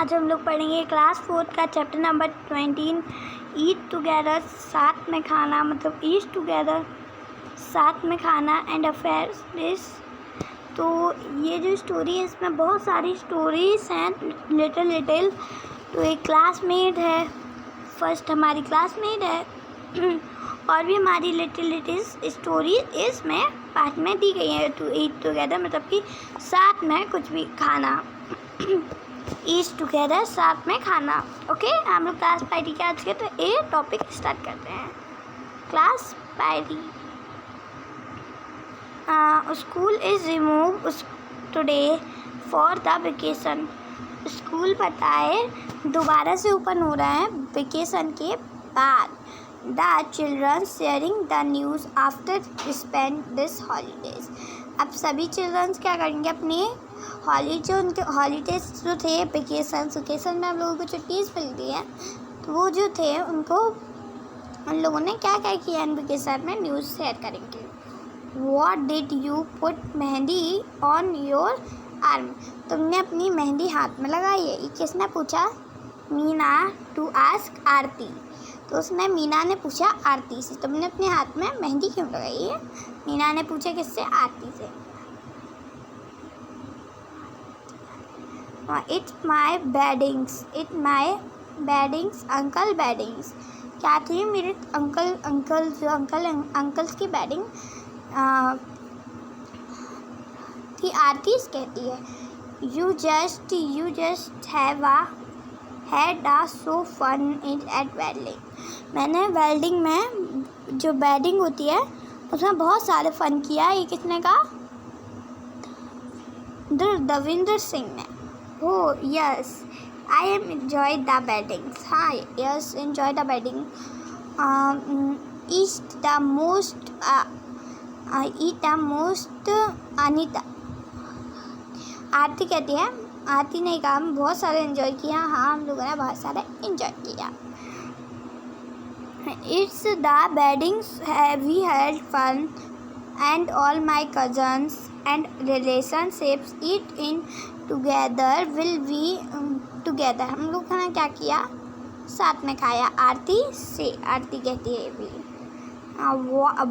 आज हम लोग पढ़ेंगे क्लास 4 का चैप्टर नंबर 20 ईट टुगेदर, साथ में खाना, मतलब ईट टुगेदर साथ में खाना एंड अफेयर्स दिस। तो ये जो स्टोरी है इसमें बहुत सारी स्टोरीज़ हैं लिटिल। तो एक क्लासमेट है, फर्स्ट हमारी क्लासमेट है और भी हमारी लिटिल स्टोरी इसमें पार्ट में दी गई है। टू ईट टुगेदर मतलब कि साथ में कुछ भी खाना, ईट टुगेदर साथ में खाना। ओके, हम लोग क्लास पार्टी के आज के तो ये टॉपिक स्टार्ट करते हैं। Class party. School is remove today for the vacation. School पता है दोबारा से ओपन हो रहा है वेकेशन के बाद। The children sharing the news after spend this holidays. अब सभी चिल्ड्रंस क्या करेंगे, अपने उनके हॉलीडेज जो थे, वेकेशन में हम लोगों को छुट्टीज़ मिलती है, तो वो जो थे उनको उन लोगों ने क्या क्या किया इन वेकेशन में न्यूज़ शेयर करेंगे। What did you put mehndi on your arm. तुमने अपनी मेहंदी हाथ में लगाई है। ये किसने पूछा? मीना टू आस्क आरती। तो उसने मीना ने पूछा आरती से, तुमने अपने हाथ में मेहंदी क्यों लगाई है? मीना ने पूछा किससे? आरती से। It's my weddings uncle weddings. क्या थी? मेरे अंकल्स की बेडिंग थी। आरती कहती है you just had a so fun at welding. मैंने वेल्डिंग में जो बेडिंग होती है उसमें बहुत सारे फन किया। ये किसने कहा? दविंदर सिंह ने। Oh yes, I am enjoyed the beddings. हाँ, yes, enjoy the bedding. Eat the most. Anita. आरती कहती है, आरती ने कहा हम बहुत सारे एंजॉय किया। हाँ, हम लोगों ने बहुत सारे एंजॉय किया। It's the beddings we had fun and all my cousins and relationships eat in together will be together। हम लोग ने क्या किया? साथ में खाया। आरती कहती है भी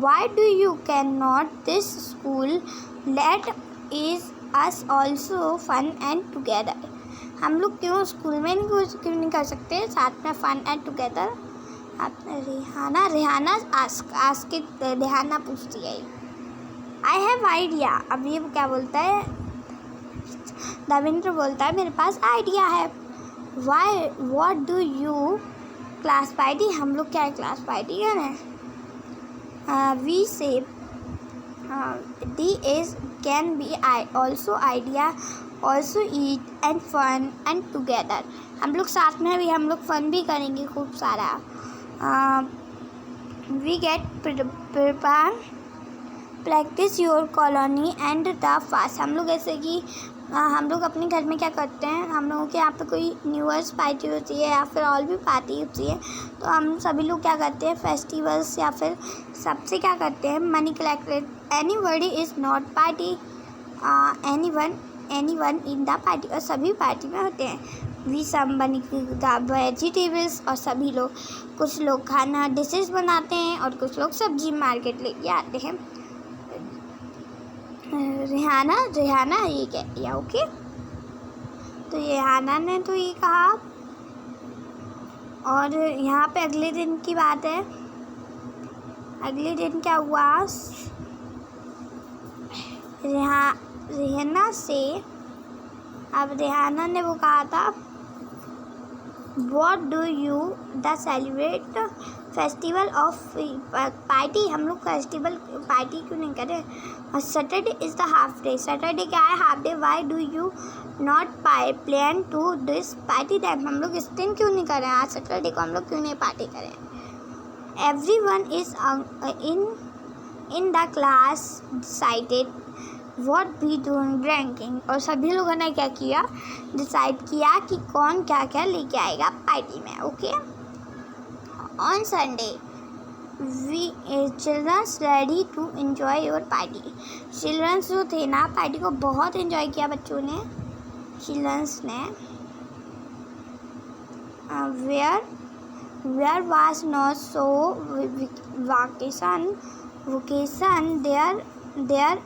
why do you cannot this school let is us also fun and together। हम लोग क्यों स्कूल में क्यों नहीं कर सकते साथ में फन एंड टुगेदर? रेहाना पूछती है आई हैव आइडिया। अब ये क्या बोलता है? दविंद्र बोलता है मेरे पास आइडिया है। Why what do you class party. हम लोग क्या क्लास पार्टी करें? We say the is can be I also idea also eat and fun and together. हम लोग साथ में भी हम लोग फन भी करेंगे खूब सारा। We get prepare practice your colony and the fast. हम लोग ऐसे कि हम लोग अपने घर में क्या करते हैं, हम लोगों के यहाँ पे कोई न्यू ईयर्स पार्टी होती है या फिर और भी पार्टी होती है, तो हम सभी लोग क्या करते हैं फेस्टिवल्स या फिर सबसे क्या करते हैं money collected. Anybody is not party, anyone in the party. और सभी पार्टी में होते हैं। वी सब बनी द वेजिटेबल्स। और सभी लोग, कुछ लोग खाना डिशेस बनाते हैं और कुछ लोग सब्जी मार्केट लेके आते हैं। रेहाना ये कहती है ओके। तो रेहाना ने तो ये कहा। और यहाँ पे अगले दिन की बात है। अगले दिन क्या हुआ? रेहाना से अब रेहाना ने वो कहा था What do you the celebrate festival of party. हम लोग फेस्टिवल पार्टी क्यों नहीं करें? और Saturday is the half day. Saturday क्या है? Half day. Why do you not plan to this party time. हम लोग इस दिन क्यों नहीं करें? आज सैटरडे को हम लोग क्यों नहीं पार्टी करें? Everyone is in the class decided what we doing drinking. और सभी लोगों ने क्या किया? डिसाइड किया कि कौन क्या क्या लेके आएगा पार्टी में। Okay. On Sunday we childrens ready to enjoy your party. Childrens जो थे ना पार्टी को बहुत एंजॉय किया बच्चों ने, चिल्ड्रंस ने। where was not so vacation there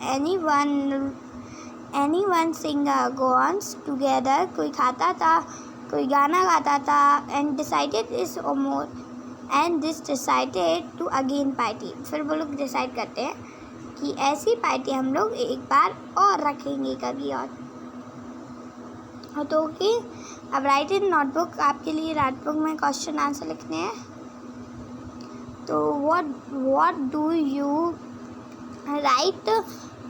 anyone sing goes together, कोई खाता था, कोई गाना गाता था, and decided is more and this decided to again party, फिर वो लोग डिसाइड करते हैं कि ऐसी पार्टी हम लोग एक बार और रखेंगे कभी और तो ओके। अब राइट इन नोटबुक, आपके लिए नोटबुक में क्वेश्चन आंसर लिखने हैं। तो what do you write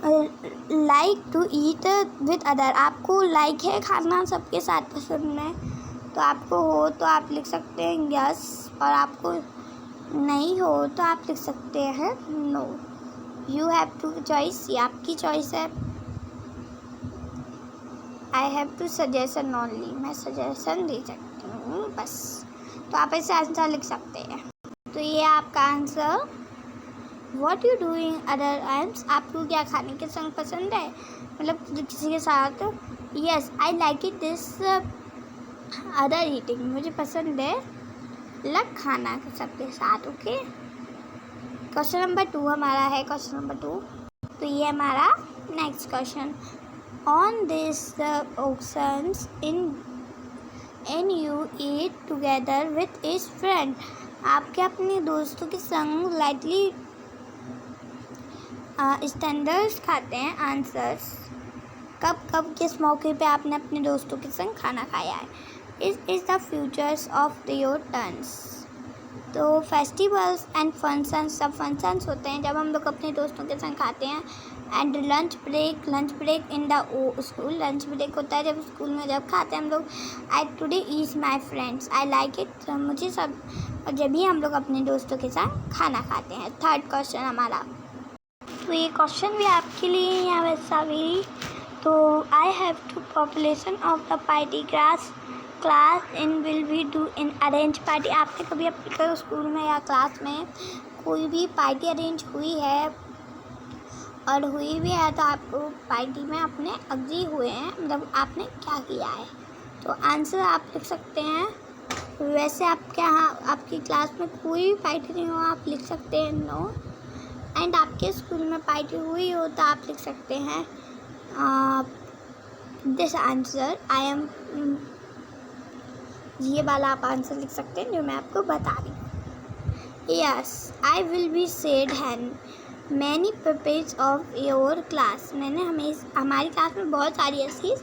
like to eat with other, आपको लाइक है खाना सबके साथ पसंद है, तो आपको हो तो आप लिख सकते हैं यस, और आपको नहीं हो तो आप लिख सकते हैं no. You have two choice, ये आपकी चॉइस है। I have two suggestion only, मैं सजेशन दे सकती हूँ बस, तो आप ऐसे आंसर लिख सकते हैं। तो ये आपका answer. What you doing other times, आपको क्या खाने के संग पसंद है, मतलब किसी के साथ। Yes I like it this other eating, मुझे पसंद है लग खाना सबके साथ। ओके, क्वेश्चन नंबर 2 हमारा है, क्वेश्चन नंबर 2। तो ये हमारा next question. On this occasions in you eat together with is friend, आपके अपने दोस्तों के संग लाइटली स्टैंडर्ड्स खाते हैं। आंसर्स, कब कब किस मौके पे आपने अपने दोस्तों के संग खाना खाया है। Is the futures of your turns, तो फेस्टिवल्स एंड फंक्शंस, सब फंक्शंस होते हैं जब हम लोग अपने दोस्तों के संग खाते हैं। And lunch break in the school, lunch break होता है जब स्कूल में जब खाते हैं हम लोग। I today is my friends, I like it, मुझे सब, और जब भी हम लोग अपने दोस्तों के साथ खाना खाते हैं। थर्ड क्वेश्चन हमारा, तो ये क्वेश्चन भी आपके लिए यहाँ वैसा भी। तो I have to population of the party class in will be do in arrange party, आपने कभी अपने स्कूल में या क्लास में कोई भी पार्टी अरेंज हुई है और हुई भी है तो आपको पार्टी में अपने अग्री हुए हैं, मतलब आपने क्या किया है। तो आंसर आप लिख सकते हैं। वैसे आपके यहाँ आपकी क्लास में कोई भी पार्टी नहीं हो, आप लिख सकते हैं नो। एंड आपके स्कूल में पार्टी हुई हो तो आप लिख सकते हैं दिस आंसर आई एम, ये वाला आप आंसर लिख सकते हैं जो मैं आपको बता रही हूँ। Yes I will be said hen many peoples of your class, हमारी क्लास में बहुत सारी ऐसी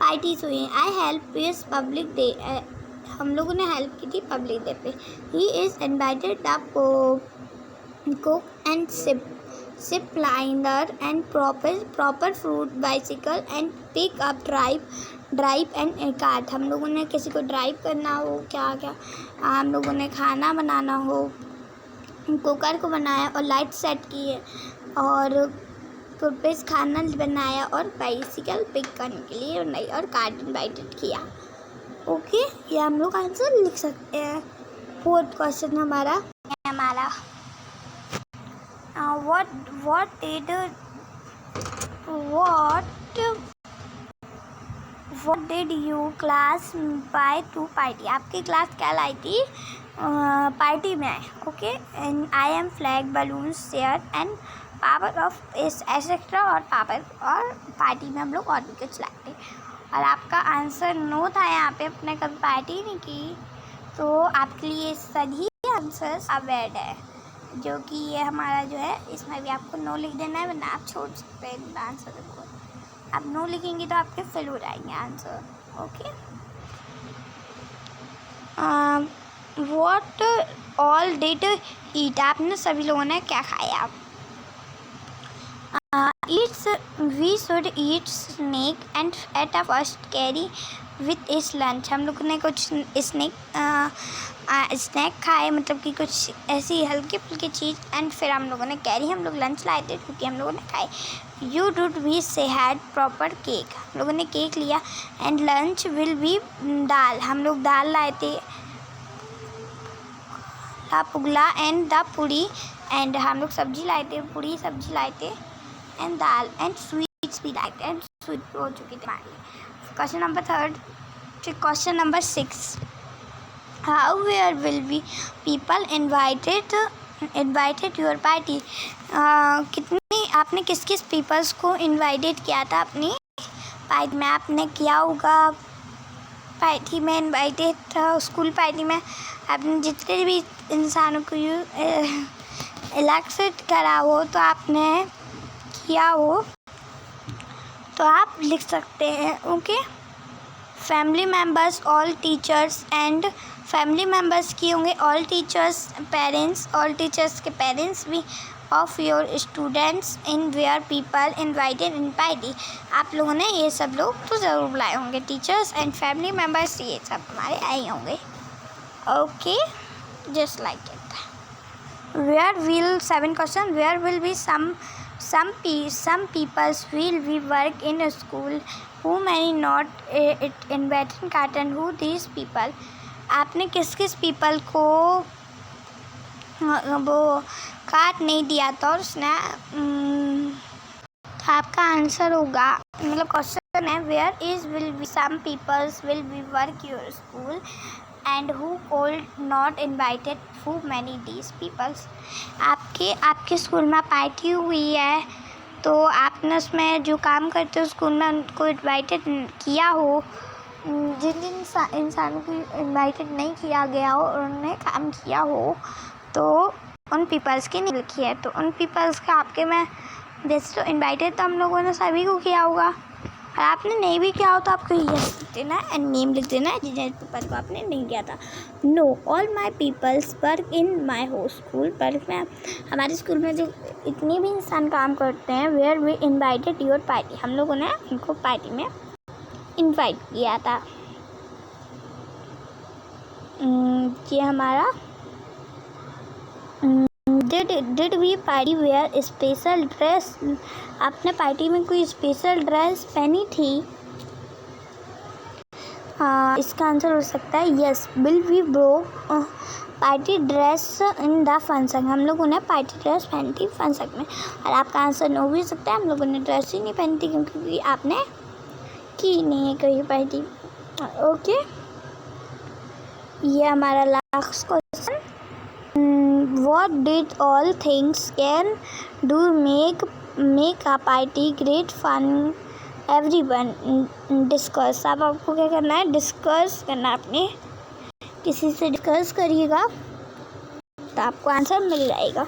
पार्टीज हुई हैं। I help is public day, हम लोगों ने हेल्प की थी पब्लिक डे पे। He is invited the cook and ship liner and proper fruit bicycle and pick up drive and a cart, हम लोगों ने किसी को ड्राइव करना हो, क्या हम लोगों ने खाना बनाना हो, कुकर को बनाया और लाइट सेट की है और टूथपेस्ट खाना बनाया और बाइसिकल पिक करने के लिए बनाई और कार्ट इन्वाइटेड किया। ओके, ये हम लोग आंसर लिख सकते हैं। फोर्थ क्वेश्चन हमारा what did you class buy to party, आपकी क्लास क्या लाई थी पार्टी में आए। Okay, and I M flag balloons chair and power of etcetera, और पावर और पार्टी में हम लोग और भी कुछ लाए थे। और आपका आंसर नो था, यहाँ पे अपने कभी पार्टी नहीं की, तो आपके लिए सही आंसर अवैध है, जो कि ये हमारा जो है इसमें भी आपको नो लिख देना है, वरना आप छोड़ सकते हैं आंसर को। आप नो लिखेंगे तो आपके फिल हो जाएंगे answer. Okay, what all did eat, आपने सभी लोगों ने क्या खाया। We should eat snack and ate a first carry with this lunch, हम लोगों ने कुछ स्नैक खाए, मतलब कि कुछ ऐसी हल्की फुल्की चीज़, एंड फिर हम लोगों ने कैरी, हम लोग लंच लाए थे क्योंकि हम लोगों ने खाए। You dude we say had proper cake, हम लोगों ने केक लिया। And lunch will be dal, हम लोग दाल लाए थे। द पुगला एंड द पूड़ी, एंड हम लोग सब्जी लाए थे, पूड़ी सब्जी लाए थे, एंड दाल एंड स्वीट्स भी लाए थे, एंड स्वीट हो चुकी थी हमारी। Question number 3, question number 6। How where will be people invited your party. कितनी आपने किस किस पीपल्स को इन्वाइटेड किया था अपनी पार्टी में। आपने किया होगा पार्टी में इन्वाइटेड था, स्कूल पार्टी में आपने जितने भी इंसानों को इलेक्टेड करा हो तो आपने किया हो तो आप लिख सकते हैं। Okay, family members all teachers and family members की होंगे all teachers parents, all teachers के पेरेंट्स भी of your students in where people invited in party. आप लोगों ने ये सब लोग तो ज़रूर बुलाए होंगे, टीचर्स एंड फैमिली मेम्बर्स ये सब हमारे आए होंगे। Okay, just like it. Where will 7 question, where will be some peoples will be work in a school who many not it invited carton who these people। आपने किस किस people को वो कार्ड नहीं दिया था और उसने तो आपका आंसर होगा, मतलब क्वेश्चन है where is will be some peoples will be work your school and who cold not invited who many these peoples. आपके स्कूल में पार्टी हुई है तो आपने उसमें जो काम करते हो स्कूल में उनको इन्वाइटेड किया हो। जिन इंसानों को इन्वाइटेड नहीं किया गया हो और उन्होंने काम किया हो तो उन पीपल्स की नहीं लिखी है, तो उन पीपल्स का आपके में जैसे तो इन्वाइटेड तो हम लोगों ने सभी को किया होगा, और आपने नहीं भी किया हो तो आपको यस लिख देना है एंड नेम लिख देना है जिन पीपल को आपने नहीं किया था। No all my peoples work in my whole school, पर मैं हमारे स्कूल में जो इतने भी इंसान काम करते हैं where we invited your party, हम लोगों ने उनको पार्टी में इन्वाइट किया था। ये हमारा did we party where special dress. आपने पार्टी में कोई स्पेशल ड्रेस पहनी थी। इसका आंसर हो सकता है yes will we bro party dress in the function. हम लोगों ने पार्टी ड्रेस पहनी थी फंक्शन में। और आपका आंसर नो भी हो सकता है हम लोगों ने ड्रेस ही नहीं पहनी थी क्योंकि आपने की नहीं है कोई पार्टी। ओके, ये हमारा last question. What did all things can do make a party great fun everyone discuss। अब आपको क्या करना है, डिस्कस करना है, अपने किसी से डिस्कस करिएगा तो आपको आंसर मिल जाएगा।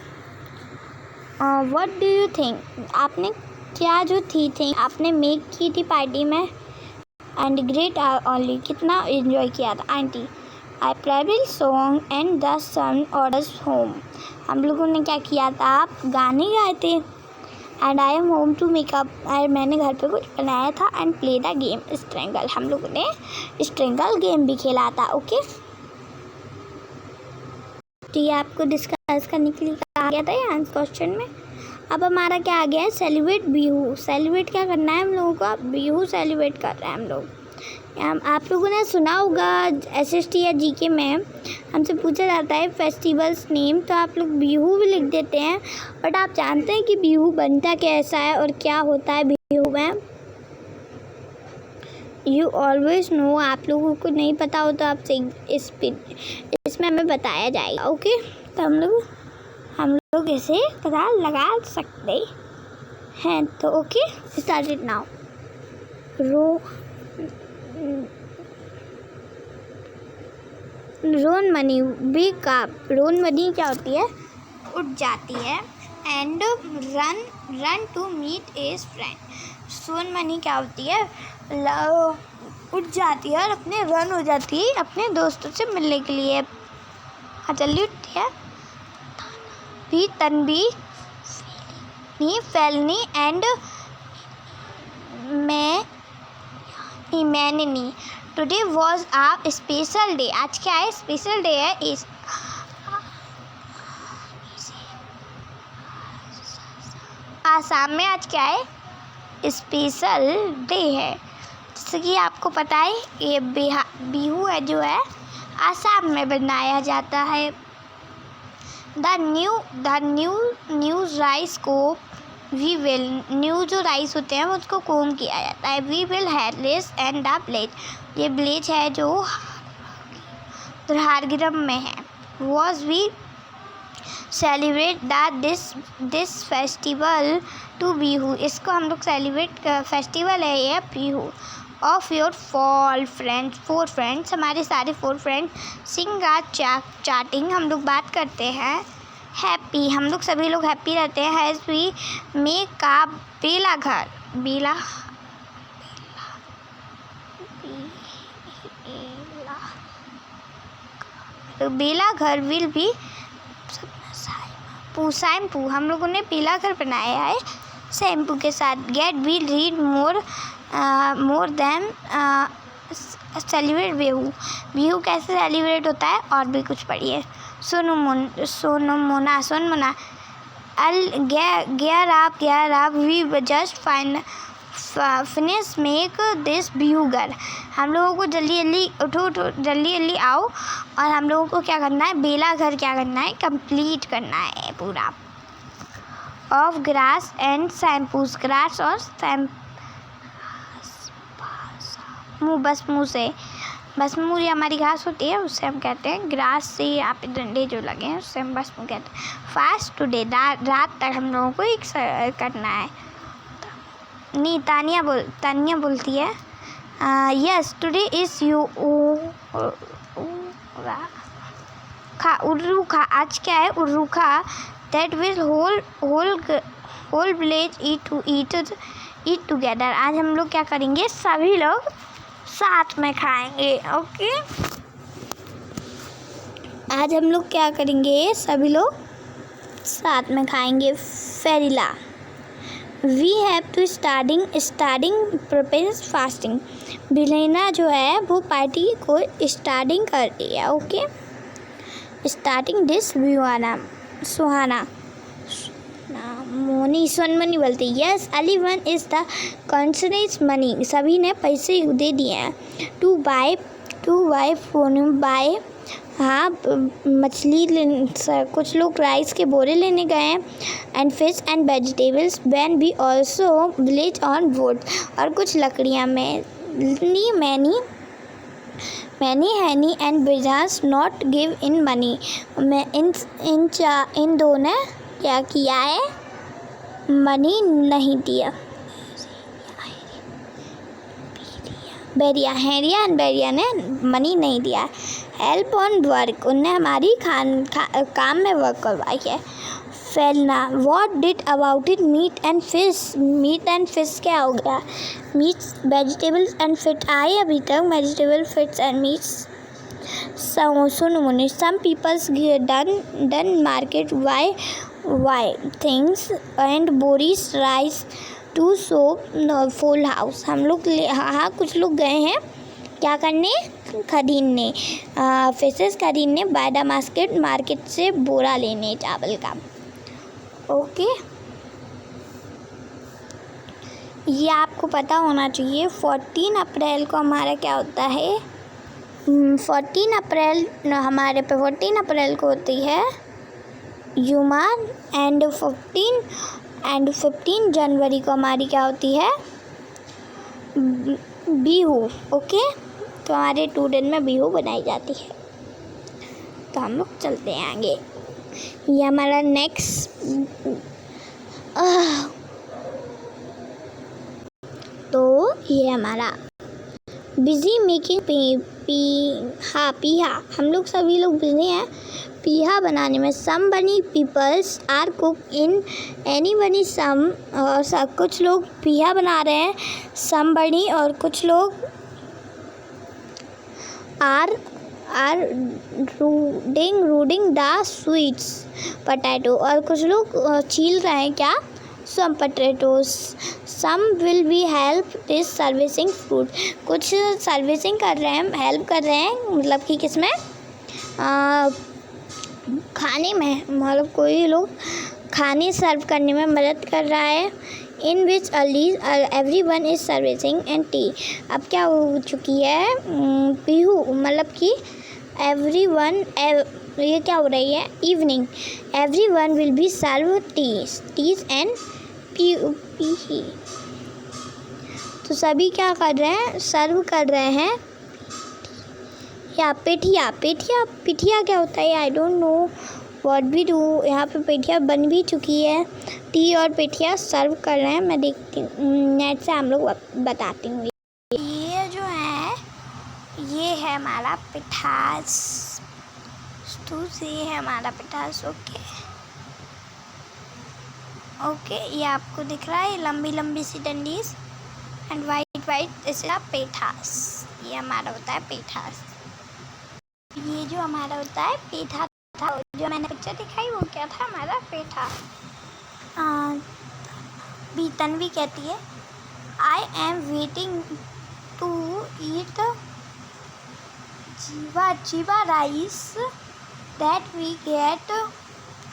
What do you think, आपने क्या जो थी थिंग आपने मेक की थी पार्टी में एंड ग्रेट ओनली कितना एंजॉय किया था। Aunty I playable song and the son orders home. हम लोगों ने क्या किया था, आप गाने गाए थे। And I am home to make up, मैंने घर पे कुछ बनाया था। And play the game strangle, हम लोगों ने स्ट्रेंगल गेम भी खेला था। ओके, तो ये आपको डिस्कस करने के लिए कहा गया था ये आंसर क्वेश्चन में। अब हमारा क्या आ गया है, सेलिब्रेट बिहू। सेलिब्रेट क्या करना है हम लोगों को, बिहू सेलिब्रेट कर रहे हैं हम लोग। आप लोगों ने सुना होगा SST या GK में हमसे पूछा जाता है फेस्टिवल्स नेम, तो आप लोग बिहू भी लिख देते हैं। बट आप जानते हैं कि बिहू बनता कैसा है और क्या होता है बिहू में। यू ऑलवेज नो, आप लोगों को नहीं पता हो तो आपसे इसमें हमें बताया जाएगा। ओके, तो हम लोग इसे पता लगा सकते हैं। तो okay, start it now. Ron money big up, Ron money क्या होती है, उठ जाती है। And run to meet as friend. Son money क्या होती है, उठ जाती है और अपने रन हो जाती है अपने दोस्तों से मिलने के लिए। हाँ जल्दी उठती है। भी तनबी फैलनी एंड मैंने today was a special day. आज क्या है, स्पेशल डे है। इस आसाम में आज क्या है, स्पेशल डे है। जैसे कि आपको पता है ये बिहू है जो है आसाम में बनाया जाता है। द न्यू राइस को वी विल, न्यू जो राइस होते हैं उसको कोम किया जाता है। We will hairless and the bleach, ये ब्लेच है जो दुर्हारगिरम में है। Was we celebrate this festival to Bihu, इसको हम लोग सेलिब्रेट फेस्टिवल है ये Bihu. Of your fall friends, 4 friends, हमारे सारे 4 फ्रेंड्स। सिंग आ चाटिंग, हम लोग बात करते हैं। हैप्पी, हम लोग सभी लोग हैप्पी रहते हैं। हैज़ वी मेक का बेला घर, बेला बेला घर विल भी शैम्पू, हम लोगों ने पीला घर बनाया है शैम्पू के साथ। Get will read more then celebrate Bihu, Bihu कैसे सेलिब्रेट होता है और भी कुछ पढ़िए। सोनमुना gear up we just finish make this Bihu घर, हम लोगों को जल्दी उठो जल्दी आओ और हम लोगों को क्या करना है, बेला घर क्या करना है, कंप्लीट करना है पूरा। Of grass and shampoos, grass और बसमू ये हमारी घास होती है, उससे हम कहते हैं ग्रास, से यहाँ पे डंडे जो लगे हैं उससे हम बसमू कहते हैं। फास्ट टुडे, रात तक हम लोगों को एक करना है। नहीं, तानिया बोलती है यस टुडे इज़ उर्रूखा, आज क्या है, Uruka. That will whole village eat together, आज हम लोग क्या करेंगे, सभी लोग साथ में खाएंगे। ओके, आज हम लोग क्या करेंगे, सभी लोग साथ में खाएंगे। फेरिला, we have to starting prepares fasting, बिलेना जो है वो पार्टी को स्टार्टिंग कर रही है। Okay, starting this Suhana Sonmoni बोलती है। Yes Ali one is the कंसनेस मनी, सभी ने पैसे दे दिए हैं। टू बाय हाँ मछली कुछ लोग राइस के बोरे लेने गए हैं। And fish and vegetables van be also village on wood, और कुछ लकड़ियाँ में मैनी हैनी एंड बिजास नॉट गिव इन मनी, मैं इन दो ने क्या किया है, मनी नहीं दिया। हैरिया एंड बेरिया ने मनी नहीं दिया। हेल्प ऑन वर्क, उनने हमारी काम में वर्क करवाई है। फैलना, what did about it, meat and fish क्या हो गया, मीट्स वेजिटेबल्स एंड फिट आए अभी तक, वेजिटेबल फिट्स एंड मीट्स। सुनो, some peoples done market why things and बोरीज rice to soap full house, हम लोग कुछ लोग गए हैं क्या करने, खरीदने, फिशेस खरीदने, बाय द मार्केट से बोरा लेने चावल का। ओके, ये आपको पता होना चाहिए। 14 अप्रैल को हमारा क्या होता है, 14 अप्रैल को होती है ह्यूमन, एंड 15 जनवरी को हमारी क्या होती है, बिहू। ओके, तो हमारे 2 दिन में बिहू बनाई जाती है। तो हम लोग चलते हैं आगे। ये हमारा नेक्स्ट तो ये हमारा बिजी मेकिंग पीहा, हम लोग सभी लोग बिजी हैं पीहा बनाने में। Some bunny peoples are cook in any bunny some, और कुछ लोग पीहा बना रहे हैं सम बनी, और कुछ लोग आर रूडिंग द स्वीट्स पोटैटो, और कुछ लोग छील रहे हैं क्या, some potatoes. Some will be help this servicing food, कुछ सर्विसिंग कर रहे हैं, हेल्प कर रहे हैं, मतलब कि किसमें, खाने में, मतलब कोई लोग खाने सर्व करने में मदद कर रहा है। In which every one is servicing and tea, अब क्या हो चुकी है, पीहू, मतलब कि एवरी वन, ये क्या हो रही है, evening, everyone will be serve teas and pea, तो सभी क्या कर रहे हैं, सर्व कर रहे हैं या पेठिया पेठिया पिठिया क्या होता है? I don't know what we do. यहाँ पे पेठिया बन भी चुकी है। टी और पेठिया सर्व कर रहे हैं। मैं देखती हूँ नेट से, हम लोग बताती हूँ। ये जो है ये है हमारा पिठास। तो ये है हमारा पिठास। ओके ये आपको दिख रहा है, लंबी लंबी सी डंडीज एंड वाइट दिस इज पेठास। ये हमारा होता है पेठास। ये जो हमारा होता है पेठा था, जो मैंने पिक्चर दिखाई वो क्या था? हमारा पेठा। तन्वी कहती है I am waiting to eat जीवा rice that we get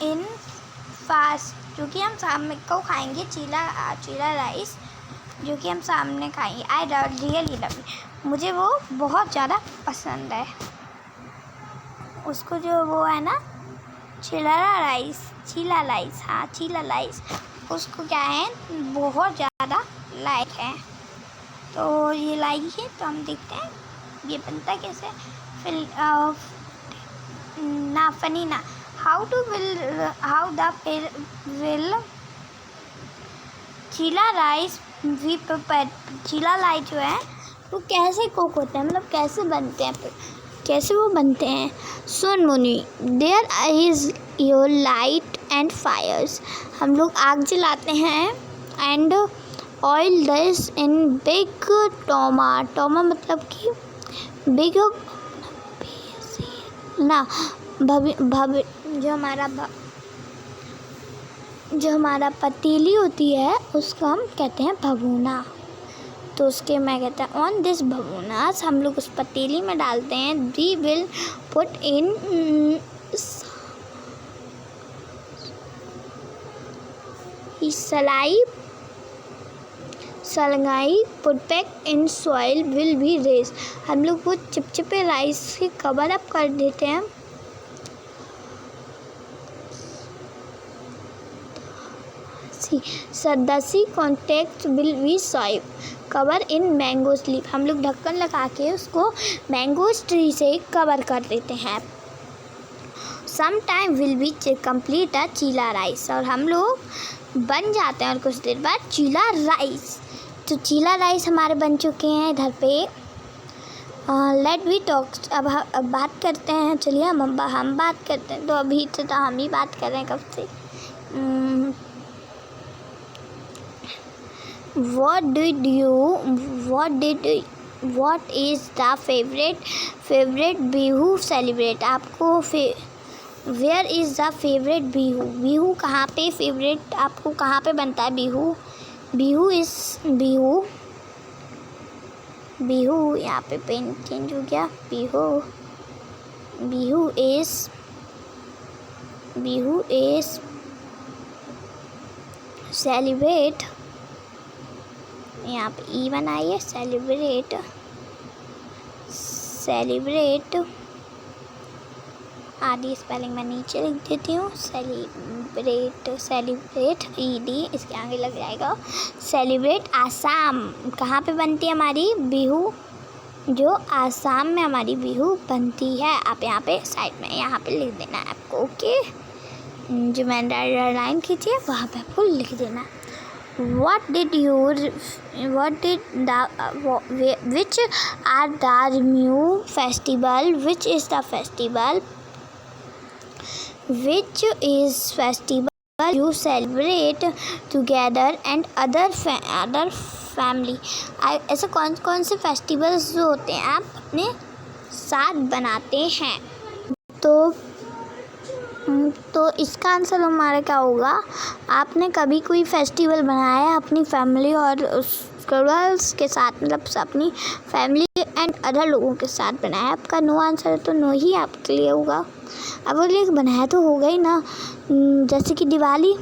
in fast, जो कि हम सामने को खाएंगे। चीला राइस जो कि हम सामने खाएंगे। आई रियली लव, मुझे वो बहुत ज़्यादा पसंद है। उसको जो वो है ना चीला राइस, उसको क्या है बहुत ज़्यादा लाइक है। तो ये लाइक है, तो हम देखते हैं ये बनता कैसे। फनीना how the chila rice we prepare. Chila rice जो है वो कैसे कुक होते हैं, मतलब कैसे बनते हैं, कैसे वो बनते हैं। Sunmuni there is your light and fires. हम लोग आग जलाते हैं and oil this in big टोमा मतलब कि बिग ना भव जो हमारा पतीली होती है उसको हम कहते हैं भगोना। तो उसके मैं कहते हैं ऑन दिस भगोनास, हम लोग उस पतीली में डालते हैं। वी विल पुट इन सलगाई put back in soil will be race. हम लोग वो चिपचिपे राइस के कवर अप कर देते हैं। सदसी कॉन्टेक्ट विल बी सॉइव कवर इन मैंगो लीफ। हम लोग ढक्कन लगा के उसको मैंगो ट्री से कवर कर देते हैं। Some time will be complete a chila rice, और हम लोग बन जाते हैं और कुछ देर बाद चीला राइस। तो चीला राइस हमारे बन चुके हैं इधर पे। लेट वी टॉक, अब बात करते हैं। चलिए हम बात करते हैं। तो अभी तो हम ही बात कर रहे हैं कब से। what is the favorite Bihu celebrate? आपको where is the favourite Bihu कहाँ पे फेवरेट, आपको कहाँ पे बनता है बिहू यहाँ पे पेन चेंज हो गया। बिहू इज सेलिब्रेट, यहाँ पे ई बनाइए। सेलिब्रेट आदि स्पेलिंग मैं नीचे लिख देती हूँ। सेलिब्रेट ED इसके आगे लग जाएगा। सेलिब्रेट आसाम कहाँ पे बनती है हमारी बिहू? जो आसाम में हमारी बिहू बनती है। आप यहाँ पे साइड में यहाँ पे लिख देना है आपको। ओके, जो मैंने लाइन खींची है वहाँ पे आपको लिख देना। which are the new festival? Which is festival you celebrate together and other family? ऐसे कौन से फेस्टिवल्स जो होते हैं आप अपने साथ बनाते हैं? तो इसका आंसर हमारा क्या होगा? आपने कभी कोई फेस्टिवल बनाया है अपनी फैमिली और गर्ल्स के साथ, मतलब अपनी फैमिली एंड अदर लोगों के साथ बनाया? आपका नो आंसर है तो नो ही आपके लिए होगा। अब बोलिए बनाया तो होगा ही ना। जैसे कि दिवाली,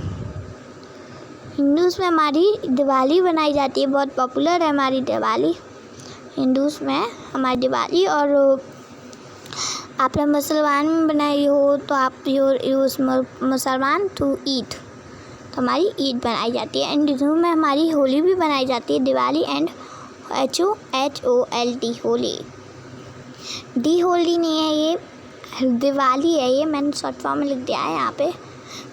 हिंदूज़ में हमारी दिवाली बनाई जाती है, बहुत पॉपुलर है हमारी दिवाली हिंदूज़ में हमारी दिवाली। और आपने मुसलमान में बनाई हो तो आप मुसलमान टू ईद, तो हमारी ईद बनाई जाती है। एंड हिंदू में हमारी होली भी बनाई जाती है, Diwali and HOLD Holi. D Holi नहीं है, ये दिवाली है। ये मैंने शॉर्ट फॉर्म में लिख दिया है यहाँ पे,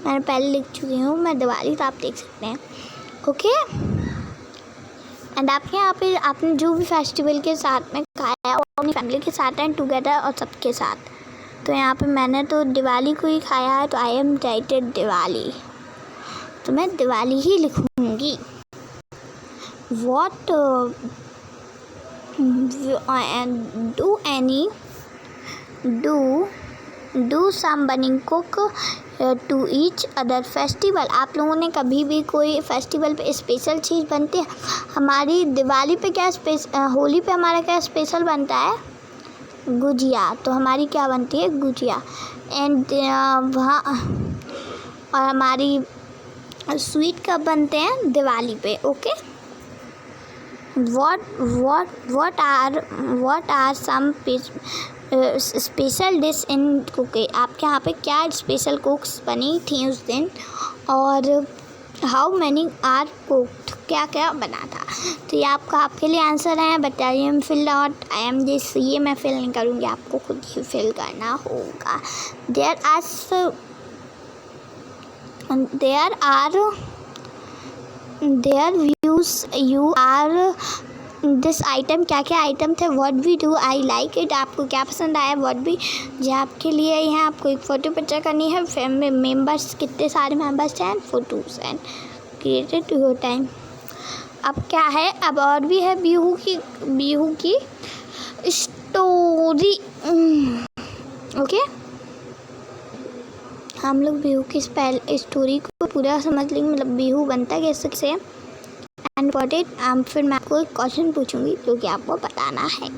मैंने पहले लिख चुकी हूँ मैं दिवाली, तो आप देख सकते हैं। ओके, एंड आपके यहाँ पे आपने जो भी फेस्टिवल के साथ में खाया वो अपनी फैमिली के साथ एंड टुगेदर और सबके साथ। तो यहाँ पे मैंने तो दिवाली को ही खाया है, तो आई एम राइटेड दिवाली, तो मैं दिवाली ही लिखूँगी। What do somebody cook to each other festival. आप लोगों ने कभी भी कोई फेस्टिवल पे स्पेशल चीज़ बनती है? हमारी दिवाली पे क्या होली पे हमारा क्या स्पेशल बनता है? गुजिया। तो हमारी क्या बनती है? गुजिया। एंड वहाँ और हमारी स्वीट कब बनते हैं? दिवाली पे। Okay, what are some special dish in cooking? आपके यहाँ पे क्या स्पेशल कुक्स बनी थी उस दिन, और हाउ मैनी आर कुक्ड, क्या क्या बना था? तो ये आपके लिए आंसर है, but I am fill out, I am this, ये मैं फिल नहीं करूँगी, आपको खुद ही फिल करना होगा। There views you are this item, क्या क्या आइटम थे? What we do, I like it, आपको क्या पसंद आया? व्हाट भी, जो आपके लिए यहाँ आपको एक फ़ोटो पिक्चर करनी है, मेंबर्स कितने सारे मेंबर्स हैं, photos and created your time. अब क्या है, अब और भी है बिहू की स्टोरी। ओके, हम लोग बिहू की स्टोरी को पूरा समझ लेंगे, मतलब बिहू बनता कैसे एंड व्हाट इट। फिर मैं आपको एक क्वेश्चन पूछूंगी जो कि आपको बताना है।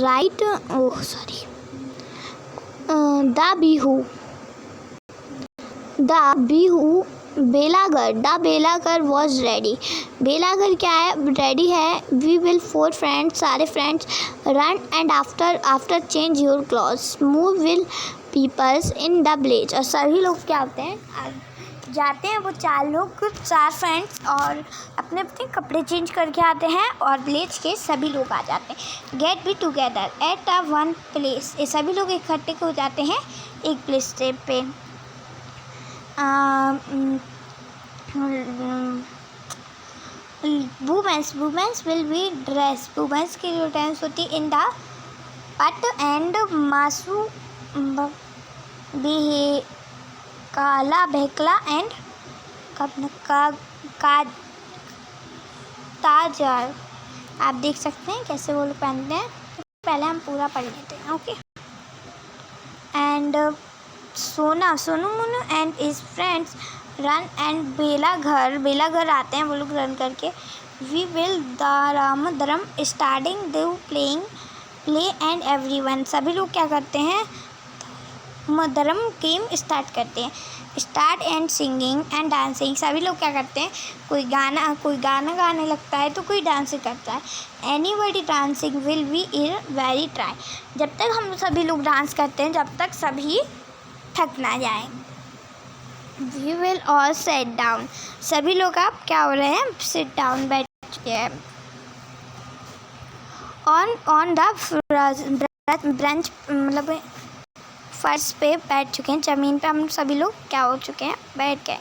Right, oh sorry, the Bihu बेलागर वॉज रेडी। बेलागर क्या है? रेडी है। वी विल 4 फ्रेंड्स, सारे friends run and after change your clothes, move will peoples in the village. और सभी लोग क्या होते हैं, जाते हैं वो 4 फ्रेंड्स और अपने अपने कपड़े चेंज करके आते हैं, और विलेज के सभी लोग आ जाते हैं। Get be together at a one place, ये सभी लोग इकट्ठे हो जाते हैं एक प्लेस पे। Womens will be dress, womens की जो ड्रेस होती इन द पट एंड मासू भी काला भेकला एंड ताजर। आप देख सकते हैं कैसे वो लोग पहनते हैं। पहले हम पूरा पढ़ लेते हैं। Okay, and Sonu Monu and his friends run and बेलाघर आते हैं वो लोग रन करके। वी विल दरम starting they play and everyone, सभी लोग क्या करते हैं, मदरम गेम स्टार्ट करते हैं। Start and singing and dancing, सभी लोग क्या करते हैं, कोई गाना गाने लगता है तो कोई डांस करता है। Anybody dancing will be in very try, जब तक हम सभी लोग डांस करते हैं जब तक सभी थक ना जाए। We will all set down, सभी लोग आप क्या हो रहे हैं, सिट डाउन, बैठ चुके हैं। ऑन द ब्रेंच, मतलब फर्श पे बैठ चुके हैं, ज़मीन पे हम सभी लोग क्या हो चुके हैं, बैठ गए।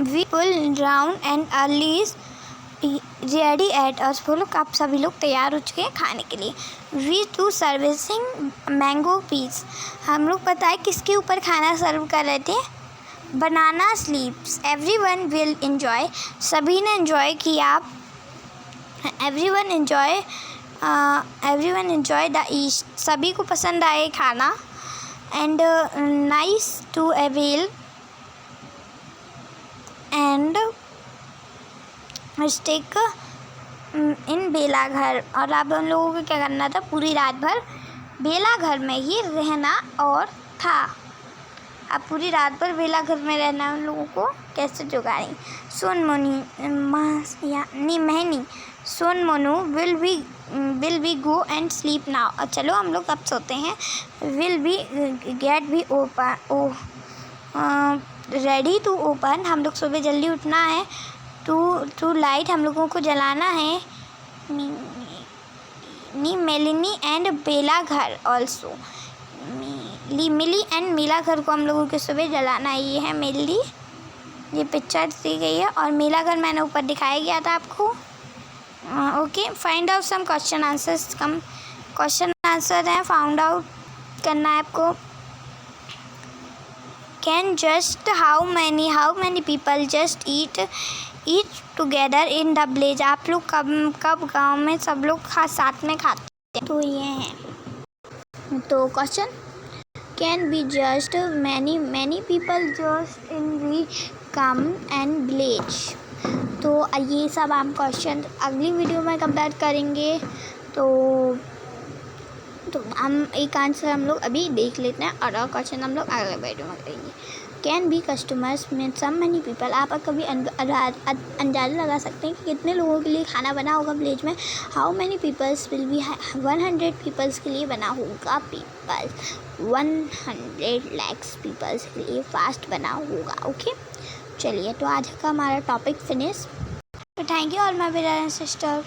We pull round and early ready at us, वो लोग आप सभी लोग तैयार हो चुके हैं खाने के लिए। We to servicing mango piece, हम लोग पता है किसके ऊपर खाना सर्व कर रहे थे, बनाना स्लीव्स। एवरीवन विल एंजॉय, सभी ने एंजॉय किया। एवरीवन एंजॉय द ईस्ट, सभी को पसंद आए खाना। And nice to avail and stick in बेलाघर, और अब उन लोगों को क्या करना था, पूरी रात भर बेलाघर में ही रहना और था। अब पूरी रात भर बेलाघर में रहना उन लोगों को कैसे जुगाड़ें। Son Monu will be go and sleep now, और चलो हम लोग अब सोते हैं। Will be gate be open ready to open, हम लोग सुबह जल्दी उठना है। टू लाइट हम लोगों को जलाना है। मेलिनी एंड बेला घर ऑल्सो। मिली एंड मिला घर को हम लोगों के सुबह जलाना है। ये है मिली, ये पिक्चर दी गई है, और मिला घर मैंने ऊपर दिखाया गया था आपको। Okay, find out some question answers. Come question answer है, फाउंड आउट करना है आपको। Can just how many people just eat together in the village. आप लोग कब गांव में सब लोग साथ में खाते हैं। तो ये हैं तो question, can be just many people just in we come and village. तो ये सब हम क्वेश्चन अगली वीडियो में कंप्लीट करेंगे। तो हम एक आंसर हम लोग अभी देख लेते हैं, और क्वेश्चन हम लोग अगले वीडियो में करेंगे। कैन बी कस्टमर्स में सम मैनी पीपल। आप कभी अंदाज़ा लगा सकते हैं कि कितने लोगों के लिए खाना बना होगा विलेज में। How many peoples will be 100 peoples के लिए बना होगा। 100 lakhs पीपल्स के लिए फास्ट बना होगा। ओके, चलिए तो आज का हमारा टॉपिक फिनिश। तो thank you all my brother and sister.